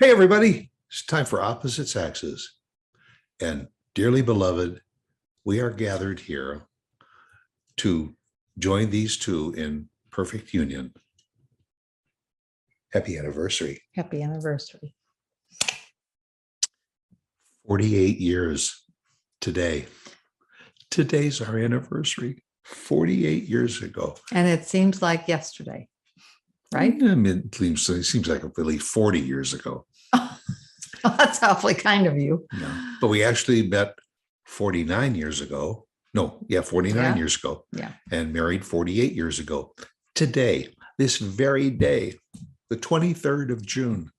Hey, everybody. It's time for Opposite Saxes. And dearly beloved, we are gathered here to join these two in perfect union. Happy anniversary. Happy anniversary. 48 years today. Today's our anniversary. 48 years ago. And it seems like yesterday, right? I mean, it seems like at least 40 years ago. That's awfully kind of you. Yeah. But we actually met 49 years ago. No, yeah, 49 years ago. Yeah. And married 48 years ago. Today, this very day, the 23rd of June.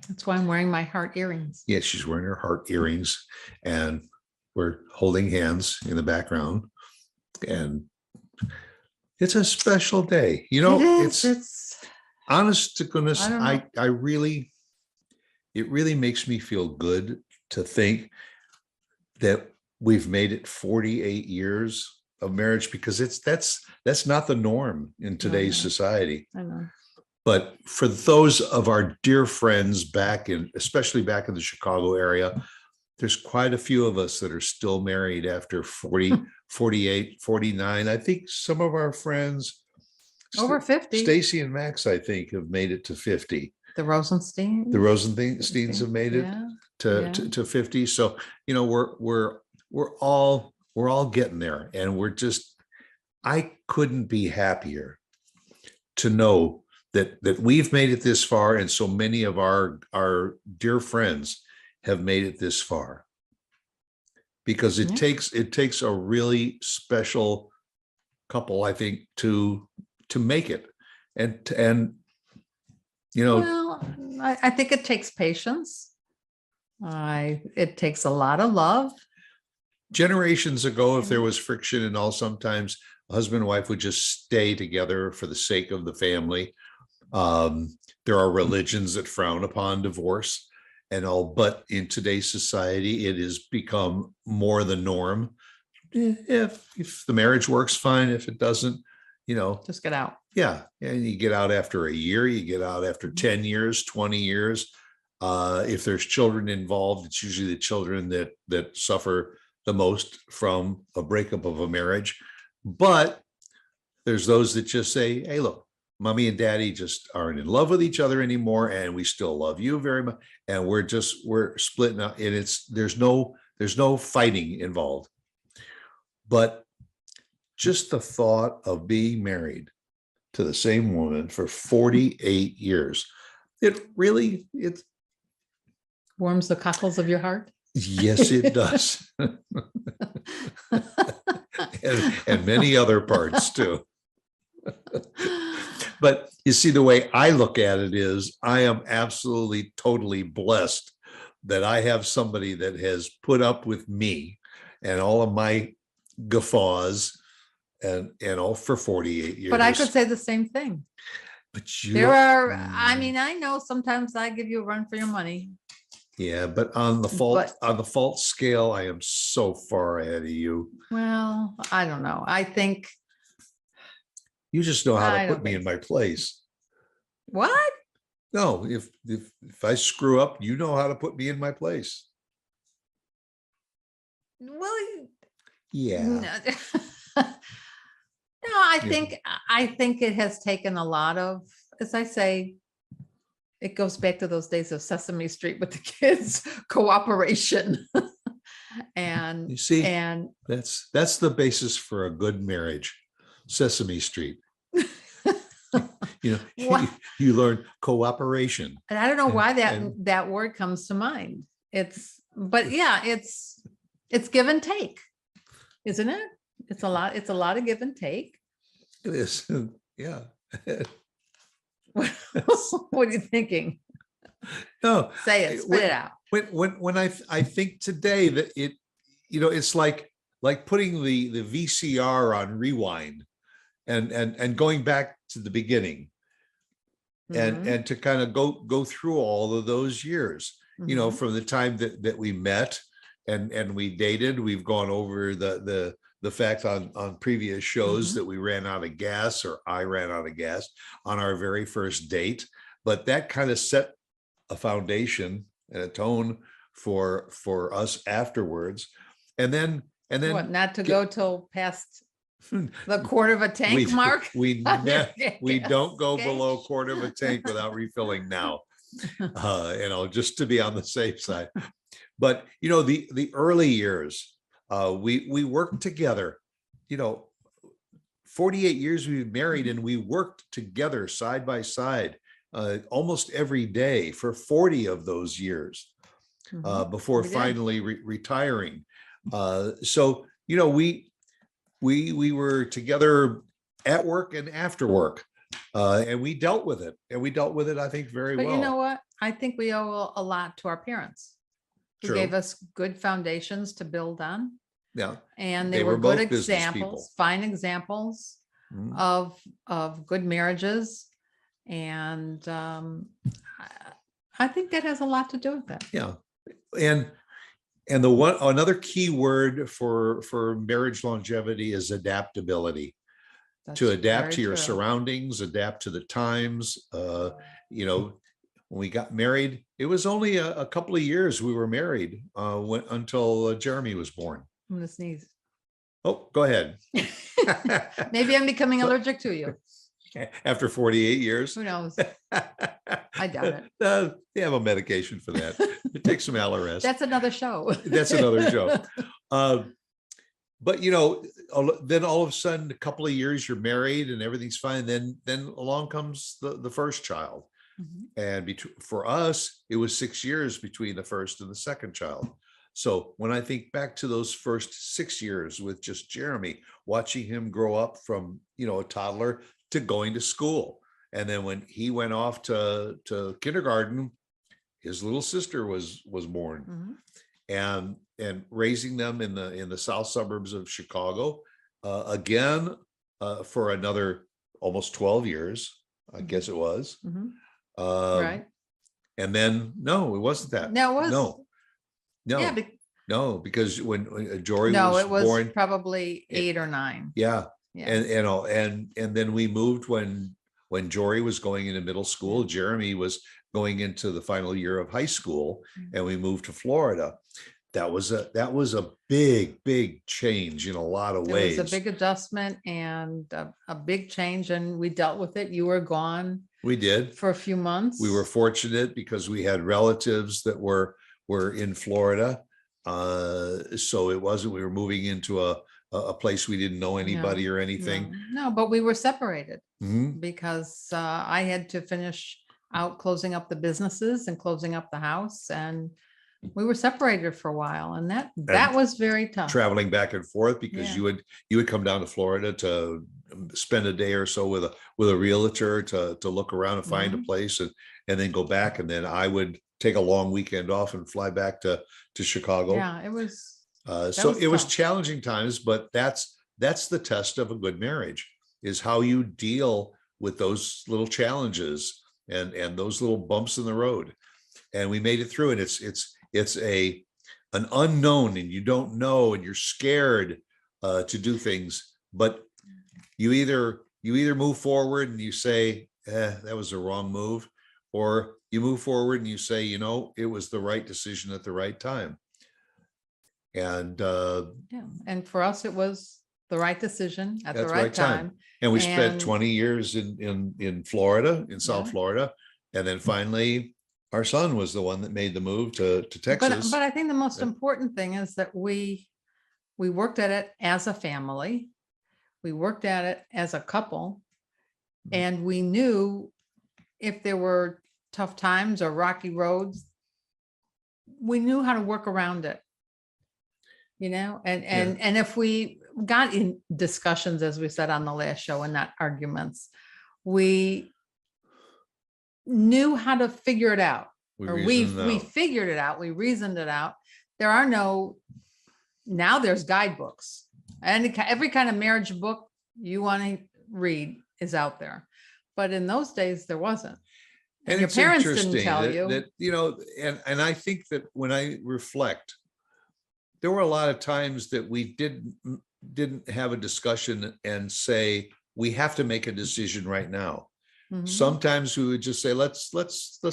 That's why I'm wearing my heart earrings. Yeah, she's wearing her heart earrings and we're holding hands in the background. And it's a special day. You know, it's honest to goodness, I really, it really makes me feel good to think that we've made it 48 years of marriage, because that's not the norm in today's society. I know. But for those of our dear friends especially back in the Chicago area, there's quite a few of us that are still married after 40, 48, 49. I think some of our friends over 50. Stacy and Max, I think, have made it to 50. The Rosensteins. The Rosensteins have made it to 50. So, you know, we're all getting there, and I couldn't be happier to know that we've made it this far, and so many of our dear friends have made it this far, because it takes a really special couple, I think, to make it, and you know. Well, I think it takes patience. It takes a lot of love. Generations ago, if there was friction and all, sometimes a husband and wife would just stay together for the sake of the family. There are religions that frown upon divorce and all, but in today's society, it has become more the norm. If the marriage works, fine. If it doesn't, you know, just get out. Yeah. And you get out after a year, you get out after 10 years, 20 years. If there's children involved, it's usually the children that suffer the most from a breakup of a marriage. But there's those that just say, hey, look, mommy and daddy just aren't in love with each other anymore, and we still love you very much. And we're splitting up, and there's no fighting involved. But just the thought of being married to the same woman for 48 years, it warms the cockles of your heart. Yes, it does. and many other parts too. But you see, the way I look at it is, I am absolutely, totally blessed that I have somebody that has put up with me and all of my guffaws and all for 48 years. But I could say the same thing. But I know sometimes I give you a run for your money. Yeah, but on the fault scale, I am so far ahead of you. Well, I don't know. I think you just know how to put me in my place. What? No, if I screw up, you know how to put me in my place. Well, yeah. No, I think it has taken a lot of, as I say, it goes back to those days of Sesame Street with the kids, cooperation. And you see, and that's the basis for a good marriage. Sesame Street. You know, you learn cooperation. And I don't know why that word comes to mind. It's give and take, isn't it? It's a lot of give and take. It is. Yeah. What are you thinking? No, say it, spit it out. When I think today that it's like putting the VCR on rewind and going back to the beginning, and to kind of go through all of those years, you know, from the time that we met and we dated. We've gone over the fact on previous shows that we ran out of gas, or I ran out of gas on our very first date, but that kind of set a foundation and a tone for us afterwards. And then What, not to get- go till past the quarter of a tank we mark? we don't go Okay. below quarter of a tank without refilling now. Just to be on the safe side. But the early years, we worked together. 48 years we've been married, and we worked together side by side almost every day for 40 of those years before We did. finally retiring. So we were together at work and after work, and we dealt with it, I think, very But well. you know what? I think we owe a lot to our parents, who True. gave us good foundations to build on. Yeah. And They they were were good both business people. examples, fine examples Mhm. of good marriages. And I think that has a lot to do with it. Yeah. And another key word for marriage longevity is adaptability. To That's adapt very to your true. surroundings, adapt to the times. When we got married, it was only a couple of years we were married until Jeremy was born. I'm gonna sneeze. Oh, go ahead. Maybe I'm becoming allergic to you. After 48 years. Who knows? I doubt it. They have a medication for that. It takes some Allerest. That's another show. That's another show. But then all of a sudden, a couple of years you're married and everything's fine. Then along comes the first child. Mhm. And for us, it was 6 years between the first and the second child. So when I think back to those first 6 years with just Jeremy, watching him grow up from, a toddler to going to school. And then when he went off to kindergarten, his little sister was born. Mhm. And raising them in the south suburbs of Chicago, again, for another almost 12 years, I guess it was. Mhm. Um, Right. And then, no, it wasn't that. No, it was. No, Yeah. no, because when Jory No, was it was born, probably 8 or 9. yeah. Yes. And then we moved when Jory was going into middle school. Jeremy was going into the final year of high school, and we moved to Florida. That was a big change in a lot of ways. It was a big adjustment and a big change, and we dealt with it. You were gone. We did. For a few months. We were fortunate because we had relatives that were in Florida. So it wasn't, we were moving into a place we didn't know anybody or anything. No, but we were separated Mhm. because I had to finish out closing up the businesses and closing up the house, and we were separated for a while, and that was very tough. Traveling back and forth because Yeah. you would come down to Florida to spend a day or so with a realtor to look around and find a place, and then go back, and then I would take a long weekend off and fly back to Chicago. Yeah, it was. So was it was tough. challenging times, but that's the test of a good marriage, is how you deal with those little challenges and those little bumps in the road. And we made it through, and it's an unknown, and you don't know, and you're scared to do things, but you either move forward and you say, that was the wrong move, or you move forward and you say, it was the right decision at the right time. And Yeah, and for us, it was the right decision at the That's right time. and we spent And- 20 years in Florida, in South Yeah. Florida, and then finally our son was the one that made the move to Texas. But I think the most Yeah. important thing is that we worked at it as a family. We worked at it as a couple, Mhm. and we knew if there were tough times or rocky roads, we knew how to work around it. And if we got in discussions, as we said on the last show, and not arguments, we knew how to figure it out. We Or reasoned it we out. figured it out. We reasoned it out. Now there's guidebooks, and every kind of marriage book you want to read is out there. But in those days, there wasn't. And your it's parents didn't interesting tell that- you. that, and I think that when I reflect, there were a lot of times that we didn't have a discussion and say, we have to make a decision right now. Mhm. Sometimes we would just say, let's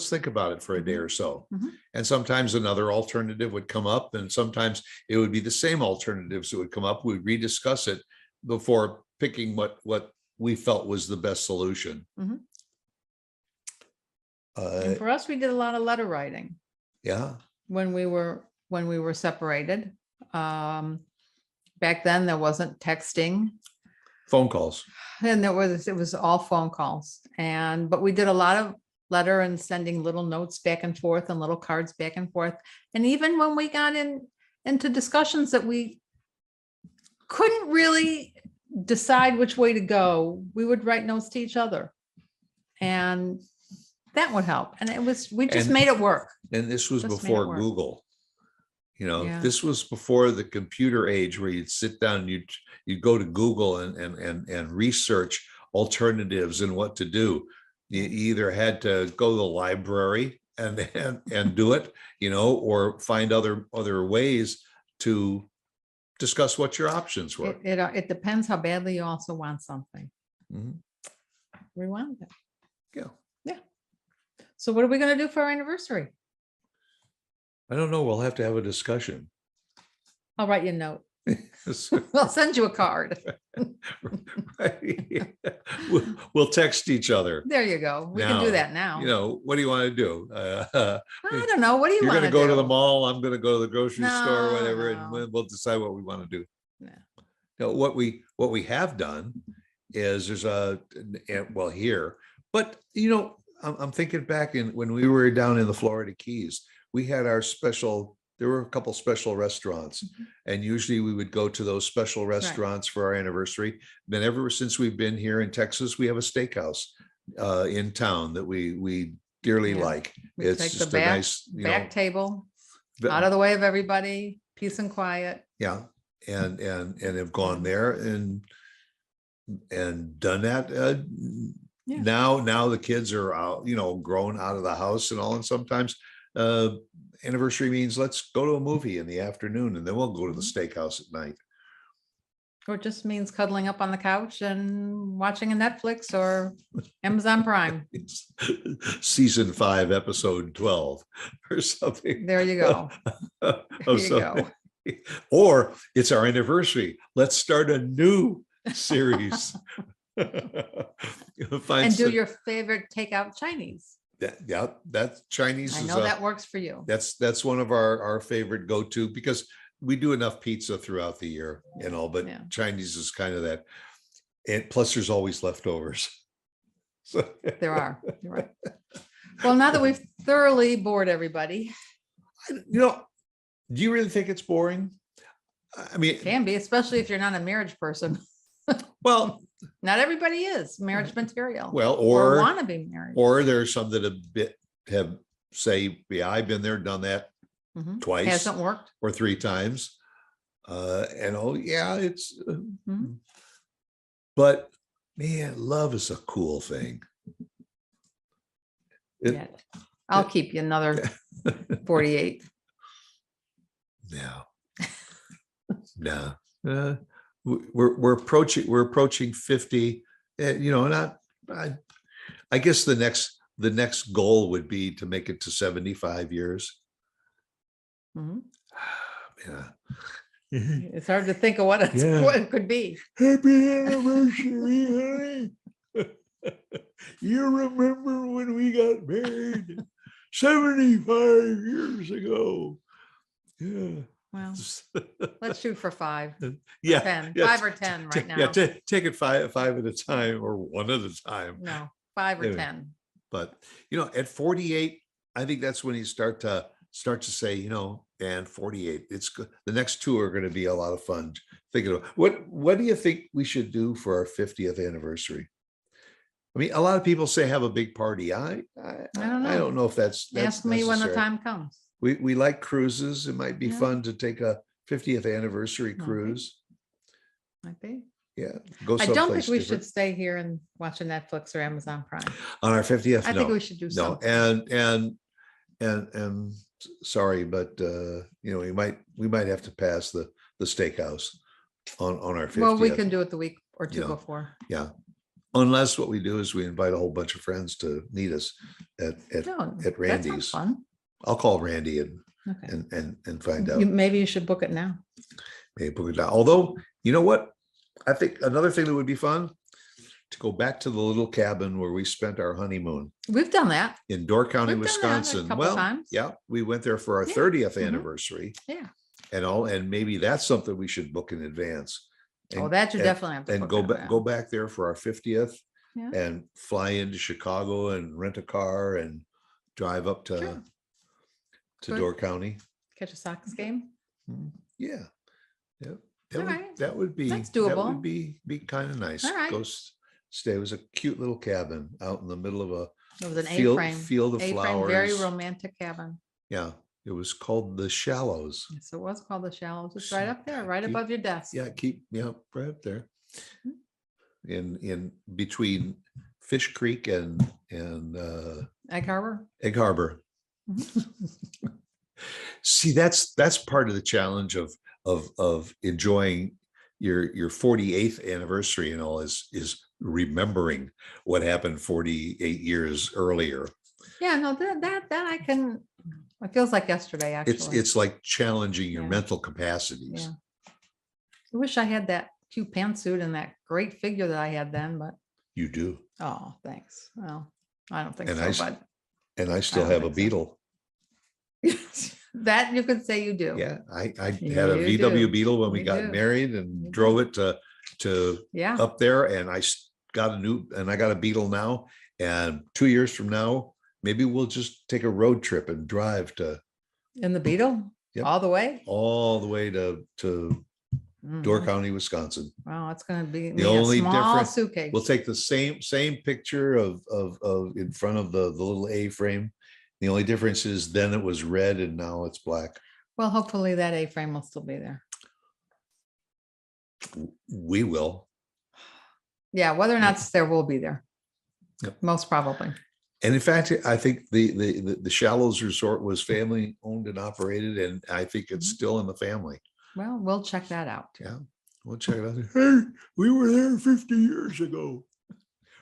think about it for a day or so. Mhm. And sometimes another alternative would come up, and sometimes it would be the same alternatives that would come up. We'd rediscuss it before picking what we felt was the best solution. Mhm. Uh, And for us, we did a lot of letter writing yeah. when we were separated. Back then there wasn't texting, Phone calls. and it was all phone calls. But we did a lot of letter and sending little notes back and forth and little cards back and forth. And even when we got into discussions that we couldn't really decide which way to go, we would write notes to each other. And that would help. And we just And- made it work. And this was Just made it before work. Google. Yeah. This was before the computer age where you'd sit down and you'd go to Google and research alternatives and what to do. You either had to go to the library and do it, or find other ways to discuss what your options were. It depends how badly you also want something. Mhm. We wanted it. Yeah. So what are we going to do for our anniversary? I don't know. We'll have to have a discussion. I'll write you a note. I'll send you a card. Right. We'll text each other. There you go. We can do that now. What do you want to do? I don't know. What do you You're want going to to go to do? the mall. I'm going to go to the grocery store, or whatever, No. and we'll decide what we want to do. No. Now, what we have done is here, but I'm thinking back when we were down in the Florida Keys, we had there were a couple special restaurants, and usually we would go to those special restaurants for our anniversary. Then ever since we've been here in Texas, we have a steakhouse in town that we dearly like. We It's take the just a nice, back table out of the way of everybody, peace and quiet. yeah, and have gone there and done that. Yeah. Now the kids are out, grown out of the house and all, and sometimes anniversary means let's go to a movie in the afternoon, and then we'll go to the steakhouse at night. Or it just means cuddling up on the couch and watching a Netflix or Amazon Prime. It's season 5, episode 12 or something. There you go. Of There you something. go. Or it's our anniversary. Let's start a new series. And do your favorite takeout Chinese. That Chinese I is know that works for you. that's one of our favorite go-to, because we do enough pizza throughout the year, but Yeah. Chinese is kind of that. And plus there's always leftovers. So There are. You're right. Well, now that we've thoroughly bored everybody, do you really think it's boring? I mean, it can be, especially if you're not a marriage person. well, Not everybody is marriage material. well, or or want to be married. or there's some that have say, yeah, I've been there, done that Mhm. twice Hasn't worked. or 3 times. It's Mhm. but man, love is a cool thing. Yet. I'll keep you another 48. No. No. We're approaching 50. I guess the next goal would be to make it to 75 years. Mhm. Yeah. It's hard to think of what it could be. Happy anniversary, honey. You remember when we got married 75 years ago? Yeah. Well, let's shoot for 5. Yeah. 10. yeah, 5 or 10 right now. Yeah, take it five at a time, or one at a time. No, 5 or Anyway. 10. But at 48, I think that's when you start to say, and 48, it's good. The next 2 are going to be a lot of fun. Thinking of what do you think we should do for our 50th anniversary? I mean, a lot of people say have a big party. I don't know if that's Ask me when the necessary. time comes. We like cruises. It might be Yeah. fun to take a 50th anniversary Might be. cruise. Might be. Yeah, go I don't think someplace we different. should stay here and watch a Netflix or Amazon Prime. On our 50th. I No. think we should do No, something. and sorry, but we might have to pass the steakhouse on our 50th. Well, we can do it the week or 2 Yeah. before. Yeah. Unless what we do is we invite a whole bunch of friends to meet us at No, that sounds Randy's. fun. I'll call Randy and Okay. find out. Maybe you should book it now. Maybe book it down. Although, you know what? I think another thing that would be fun to go back to the little cabin where we spent our honeymoon We've done that. in Door County, We've done that a Wisconsin. couple Well, times. yeah, we went there for our Yeah. 30th Mhm. anniversary Yeah. and maybe that's something we should book in advance. Oh, that you definitely have to And book it go back there for our 50th Yeah. and fly into Chicago and rent a car and drive up Sure. to Good. Door County. Catch a Sox game. Yeah. Yeah. All right. That would be, That's that doable. would be kind of nice. All right. Go stay. It was a cute little cabin out in the middle of a It was an field, A-frame. field of A-frame, very flowers. romantic cabin. Yeah. It was called the Shallows. Yes, it was called the Shallows. It's right up there, right Keep- above your desk. Yeah. Right up there. Mm-hmm. In between Fish Creek and Egg Harbor. Egg Harbor. See, that's part of the challenge of enjoying your 48th anniversary and all is remembering what happened 48 years earlier. Yeah, no, that I can, it feels like yesterday, actually. It's like challenging your Yeah. mental capacities. Yeah. I wish I had that cute pantsuit and that great figure that I had then, but, You do. oh, thanks. Well, I don't think And so, And I still don't have a think so. Beetle. but that you could say you do. Yeah, I had a You VW do. Beetle when we You got do. married and You drove it to Yeah. up there, and I got a Beetle now. And 2 years from now, maybe we'll just take a road trip and drive In the Beetle, Yep. all the way. all the way to Door Mhm. County, Wisconsin. Wow, it's gonna be The me a only small difference- suitcase. We'll take the same picture of in front of the little A-frame. The only difference is then it was red and now it's black. Well, hopefully that A-frame will still be there. We will. Yeah, whether or not it's there, will be there. Yep. Most probably. And in fact, I think the Shallows Resort was family owned and operated, and I think it's Mhm. still in the family. Well, we'll check that out. Yeah, we'll check it out. Hey, we were there 50 years ago.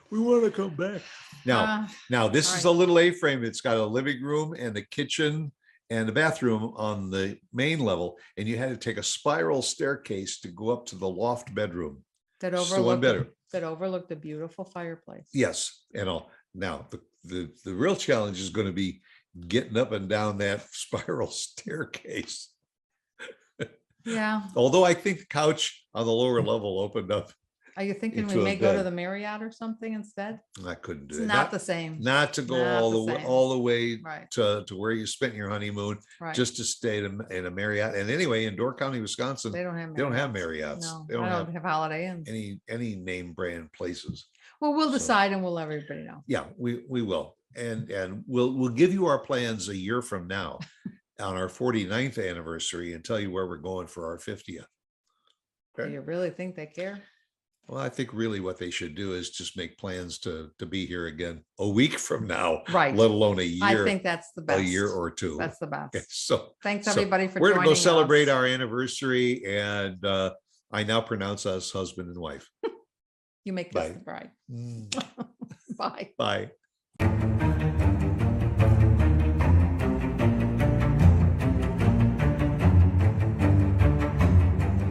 We want to come back. Now this is a all little A-frame. It's got a living room and the kitchen and the bathroom on the main level, and you had to take a spiral staircase to go up to the loft bedroom. That It's the one overlooked, bedroom. that overlooked the beautiful fireplace. Yes, and all. Now the real challenge is going to be getting up and down that spiral staircase. Yeah. Although I think the couch on the lower level opened up, Are you thinking we Into a may go to bed. the Marriott or something instead? I couldn't do It's it. not the same. Not to go not all the the way same. all the way Right, to where you spent your honeymoon, right. just to stay in a Marriott. And anyway, in Door County, Wisconsin, They don't have. they don't have Marriotts. Marriotts. No, They don't I have don't have Holiday Inns. any name brand places. Well, we'll so- decide and we'll let everybody know. Yeah, we will. And we'll give you our plans a year from now on our 49th anniversary and tell you where we're going for our 50th. Do Okay. you really think they care? Well, I think really what they should do is just make plans to be here again a week from now, Right. let alone a I year, think that's the a best. year or two. That's the best. Okay, so Thanks so everybody for we're joining gonna go celebrate us. our anniversary, and I now pronounce us husband and wife. You make Bye. this the bride. Mm, Bye. Bye.